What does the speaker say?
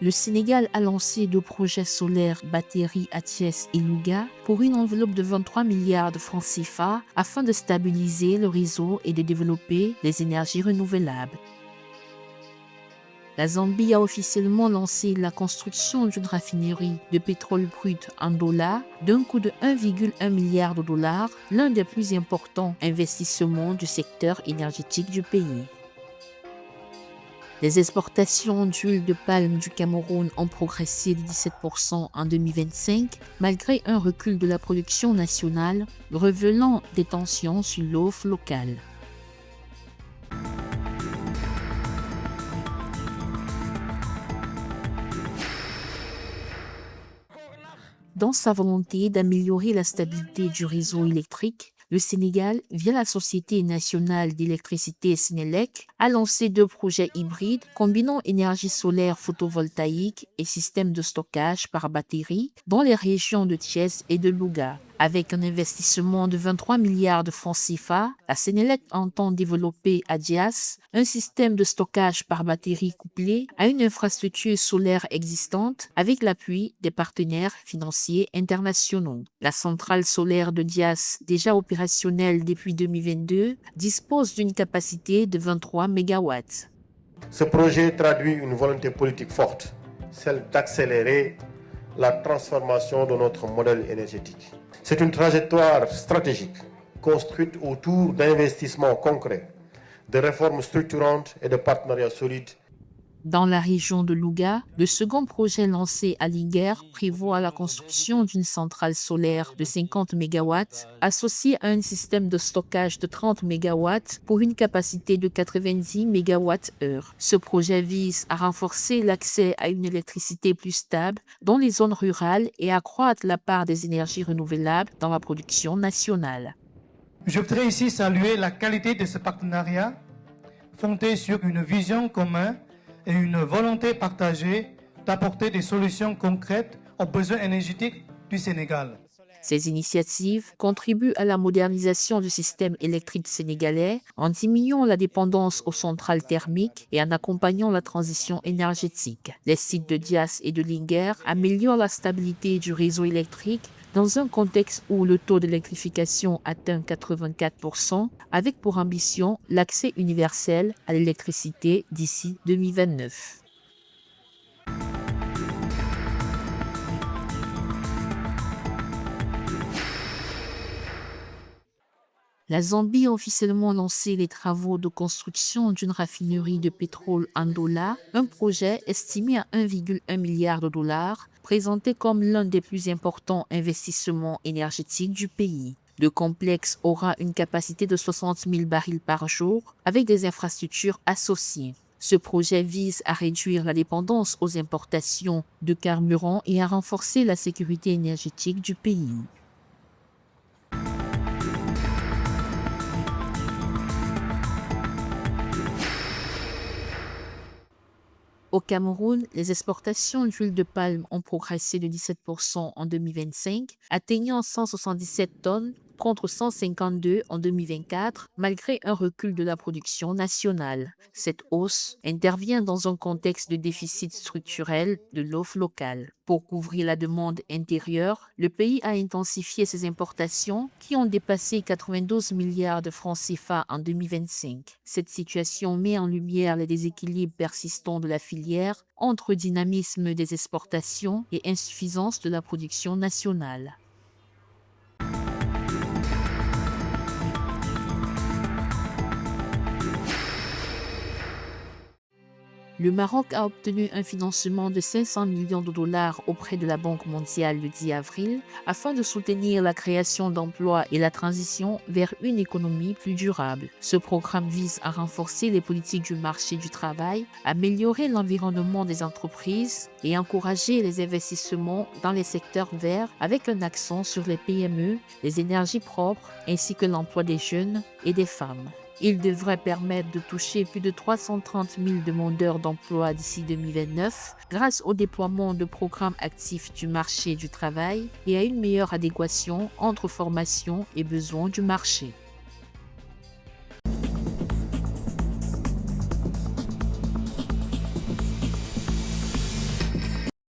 Le Sénégal a lancé 2 projets solaires batteries à Thiès et Louga pour une enveloppe de 23 milliards de francs CFA afin de stabiliser le réseau et de développer les énergies renouvelables. La Zambie a officiellement lancé la construction d'une raffinerie de pétrole brut en dollars d'un coût de 1,1 milliard de dollars, l'un des plus importants investissements du secteur énergétique du pays. Les exportations d'huile de palme du Cameroun ont progressé de 17% en 2025, malgré un recul de la production nationale, révélant des tensions sur l'offre locale. Dans sa volonté d'améliorer la stabilité du réseau électrique, le Sénégal, via la Société nationale d'électricité Sénélec, a lancé 2 projets hybrides combinant énergie solaire photovoltaïque et système de stockage par batterie dans les régions de Thiès et de Louga. Avec un investissement de 23 milliards de francs CFA, la Sénélec entend développer à Dias un système de stockage par batterie couplé à une infrastructure solaire existante avec l'appui des partenaires financiers internationaux. La centrale solaire de Dias, déjà opérationnelle depuis 2022, dispose d'une capacité de 23 MW. Ce projet traduit une volonté politique forte, celle d'accélérer la transformation de notre modèle énergétique. C'est une trajectoire stratégique construite autour d'investissements concrets, de réformes structurantes et de partenariats solides. Dans la région de Louga, le second projet lancé à Linguère prévoit la construction d'une centrale solaire de 50 MW associée à un système de stockage de 30 MW pour une capacité de 90 MWh. Ce projet vise à renforcer l'accès à une électricité plus stable dans les zones rurales et accroître la part des énergies renouvelables dans la production nationale. Je voudrais ici saluer la qualité de ce partenariat fondé sur une vision commune et une volonté partagée d'apporter des solutions concrètes aux besoins énergétiques du Sénégal. Ces initiatives contribuent à la modernisation du système électrique sénégalais en diminuant la dépendance aux centrales thermiques et en accompagnant la transition énergétique. Les sites de Dias et de Linguère améliorent la stabilité du réseau électrique dans un contexte où le taux d'électrification atteint 84%, avec pour ambition l'accès universel à l'électricité d'ici 2029. La Zambie a officiellement lancé les travaux de construction d'une raffinerie de pétrole en dollars, un projet estimé à 1,1 milliard de dollars, présenté comme l'un des plus importants investissements énergétiques du pays. Le complexe aura une capacité de 60 000 barils par jour, avec des infrastructures associées. Ce projet vise à réduire la dépendance aux importations de carburant et à renforcer la sécurité énergétique du pays. Au Cameroun, les exportations d'huile de palme ont progressé de 17% en 2025, atteignant 177 tonnes contre 152 en 2024, malgré un recul de la production nationale. Cette hausse intervient dans un contexte de déficit structurel de l'offre locale. Pour couvrir la demande intérieure, le pays a intensifié ses importations qui ont dépassé 92 milliards de francs CFA en 2025. Cette situation met en lumière les déséquilibres persistants de la filière entre dynamisme des exportations et insuffisance de la production nationale. Le Maroc a obtenu un financement de 500 millions de dollars auprès de la Banque mondiale le 10 avril afin de soutenir la création d'emplois et la transition vers une économie plus durable. Ce programme vise à renforcer les politiques du marché du travail, améliorer l'environnement des entreprises et encourager les investissements dans les secteurs verts avec un accent sur les PME, les énergies propres ainsi que l'emploi des jeunes et des femmes. Il devrait permettre de toucher plus de 330 000 demandeurs d'emploi d'ici 2029 grâce au déploiement de programmes actifs du marché du travail et à une meilleure adéquation entre formation et besoins du marché.